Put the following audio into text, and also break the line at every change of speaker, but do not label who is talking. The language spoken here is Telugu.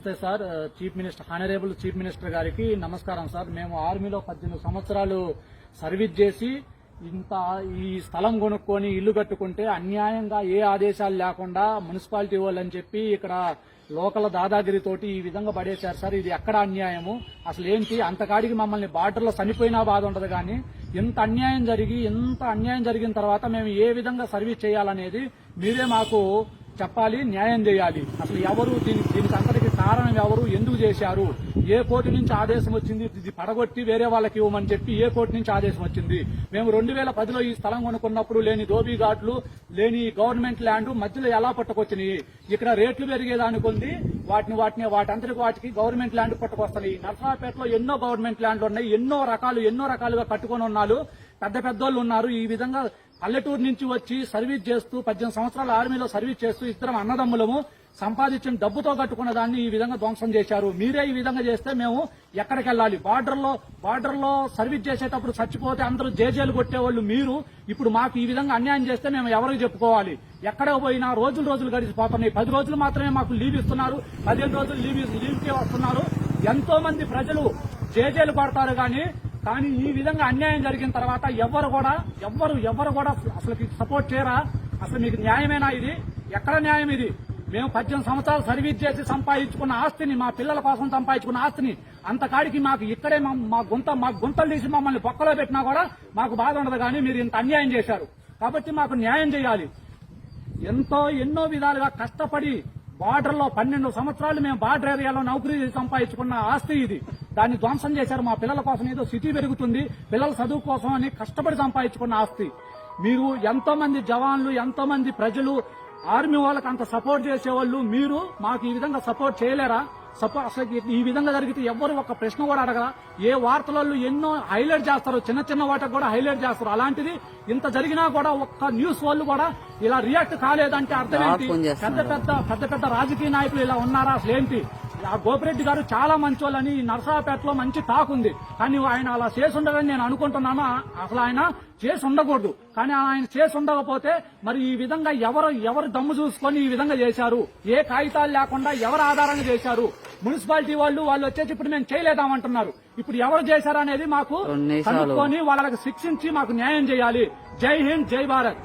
నమస్తే sir. Chief minister, honourable chief minister గారికి నమస్కారం సార్. మేము ఆర్మీలో 18 సంవత్సరాలు సర్వీస్ చేసి ఈ స్థలం కొనుక్కొని ఇల్లు కట్టుకుంటే అన్యాయంగా ఏ ఆదేశాలు లేకుండా మున్సిపాలిటీ వాళ్ళని చెప్పి ఇక్కడ లోకల్ దాదాగిరితోటి ఈ విధంగా పడేశారు సార్. ఇది ఎక్కడ అన్యాయము? అసలు ఏంటి? అంతకాడికి మమ్మల్ని బార్డర్లో చనిపోయినా బాధ ఉండదు కానీ ఇంత అన్యాయం జరిగిన తర్వాత మేము ఏ విధంగా సర్వీస్ చేయాలనేది మీరే మాకు చెప్పాలి, న్యాయం చేయాలి. అసలు ఎవరు దీనికి అంతటికి కారణం ఎవరు, ఎందుకు చేశారు, ఏ కోర్టు నుంచి ఆదేశం వచ్చింది, ఇది పడగొట్టి వేరే వాళ్ళకి ఇవ్వమని చెప్పి ఏ కోర్టు నుంచి ఆదేశం వచ్చింది? మేము 2010లో ఈ స్థలం కొనుక్కున్నప్పుడు లేని దోబీ ఘాట్లు, లేని గవర్నమెంట్ ల్యాండ్ మధ్యలో ఎలా పట్టుకొచ్చినాయి? ఇక్కడ రేట్లు పెరిగేదానికొంది వాటికి గవర్నమెంట్ ల్యాండ్ పట్టుకొస్తున్నాయి. నర్సరావుపేటలో ఎన్నో గవర్నమెంట్ ల్యాండ్లు ఉన్నాయి, ఎన్నో రకాలుగా కట్టుకొని ఉన్నారు, పెద్దోళ్ళు ఉన్నారు. ఈ విధంగా పల్లెటూరు నుంచి వచ్చి సర్వీస్ చేస్తూ 18 సంవత్సరాల ఆర్మీలో సర్వీస్ చేస్తూ ఇద్దరం అన్నదమ్ములము సంపాదించిన డబ్బుతో కట్టుకున్న దాన్ని ఈ విధంగా ధ్వంసం చేశారు. మీరే ఈ విధంగా చేస్తే మేము ఎక్కడికి వెళ్ళాలి? బార్డర్లో సర్వీస్ చేసేటప్పుడు చచ్చిపోతే అందరూ జేజేలు కొట్టేవాళ్ళు మీరు. ఇప్పుడు మాకు ఈ విధంగా అన్యాయం చేస్తే మేము ఎవరికి చెప్పుకోవాలి? ఎక్కడ పోయినా రోజులు గడిచిపోతున్నాయి. 10 రోజులు మాత్రమే మాకు లీవ్ ఇస్తున్నారు, 15 రోజులు లీవ్కే వస్తున్నారు. ఎంతో మంది ప్రజలు జేజేలు కొడతారు కానీ ఈ విధంగా అన్యాయం జరిగిన తర్వాత ఎవరు కూడా అసలు సపోర్ట్ చేయరా? అసలు మీకు న్యాయమేనా ఇది? ఎక్కడ న్యాయం ఇది? మేము 18 సంవత్సరాలు సర్వీస్ చేసి సంపాదించుకున్న ఆస్తిని, మా పిల్లల కోసం సంపాదించుకున్న ఆస్తిని అంతకాడికి మాకు ఇక్కడే మా గుంతలు తీసి మమ్మల్ని బొక్కలో పెట్టినా కూడా మాకు బాధ ఉండదు. కానీ మీరు ఇంత అన్యాయం చేశారు కాబట్టి మాకు న్యాయం చేయాలి. ఎన్నో విధాలుగా కష్టపడి బార్డర్లో 12 సంవత్సరాలు మేము బార్డర్ ఏరియాలో నౌకరీ సంపాదించుకున్న ఆస్తి ఇది. దాన్ని ధ్వంసం చేశారు. మా పిల్లల కోసం ఏదో సిటీ పెరుగుతుంది, పిల్లల చదువు కోసం అని కష్టపడి సంపాదించుకున్న ఆస్తి. మీరు ఎంతో మంది జవాన్లు, ఎంతో మంది ప్రజలు, ఆర్మీ వాళ్ళకి అంత సపోర్ట్ చేసేవాళ్ళు మీరు మాకు ఈ విధంగా సపోర్ట్ చేయలేరా? అసలు ఈ విధంగా జరిగితే ఎవ్వరు ఒక ప్రశ్న కూడా అడగరా? ఏ వార్తలలో ఎన్నో హైలైట్ చేస్తారు, చిన్న వాటికి కూడా హైలైట్ చేస్తారు. అలాంటిది ఇంత జరిగినా కూడా ఒక్క న్యూస్ వాళ్ళు కూడా ఇలా రియాక్ట్ కాలేదంటే అర్థం ఏంటి? పెద్ద రాజకీయ నాయకులు ఇలా ఉన్నారా? అసలు ఏంటి? ఆ గోపిరెడ్డి గారు చాలా మంచోళ్ళని నర్సరావుపేటలో మంచి టాక్ ఉంది. కానీ ఆయన అలా చేసి ఉండదని నేను అనుకుంటున్నాను. అసలు ఆయన చేసి ఉండకూడదు. కానీ ఆయన చేసి ఉండకపోతే మరి ఈ విధంగా ఎవరు దమ్ము చూసుకొని ఈ విధంగా చేశారు? ఏ కాగితాలు లేకుండా ఎవరు ఆధారంగా చేశారు? మున్సిపాలిటీ వాళ్ళు వచ్చేసి ఇప్పుడు మేము చేయలేదామంటున్నారు. ఇప్పుడు ఎవరు చేశారనేది మాకు కనుక్కొని వాళ్ళకి శిక్షించి మాకు న్యాయం చేయాలి. జై హింద్, జై భారత్.